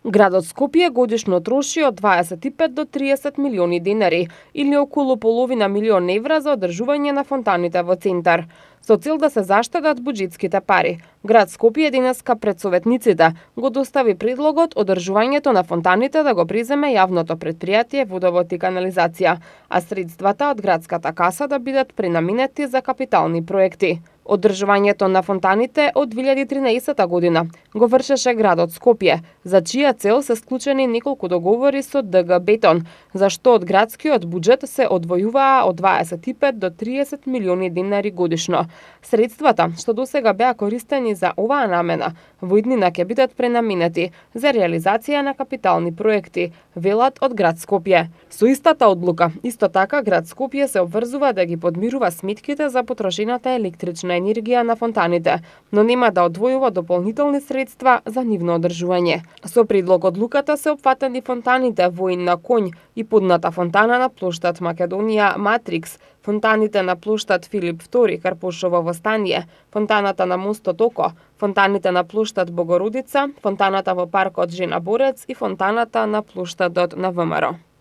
Градот Скопје годишно троши од 25 до 30 милиони денари или околу половина милион евра за одржување на фонтаните во центар. Со цел да се заштедат буџетските пари, град Скопје денеска пред советниците го достави предлогот одржувањето на фонтаните да го преземе јавното претпријатие Водовод и канализација, а средствата од градската каса да бидат пренаменети за капитални проекти. Одржувањето на фонтаните од 2013 година го вршеше градот Скопје, за чија цел се склучени неколку договори со ДГ Бетон, за што од градскиот буџет се одвојуваа од 25 до 30 милиони денари годишно. Средствата што досега беа користени за оваа намена, во иднина ќе бидат пренаменети за реализација на капитални проекти, велат од град Скопје. Со истата одлука, исто така град Скопје се обврзува да ги подмирува сметките за потрошената електрична енергија на фонтаните, но нема да одвојува дополнителни средства за нивно одржување. Со предлог одлуката се опфатени фонтаните Воин на Конј и подната фонтана на плоштад Македонија Матрикс, фонтаните на плоштад Филип II Карпошово Востание, фонтаната на мостот Око, фонтаните на плоштад Богородица, фонтаната во паркот Жена Борец и фонтаната на плоштадот на ВМРО.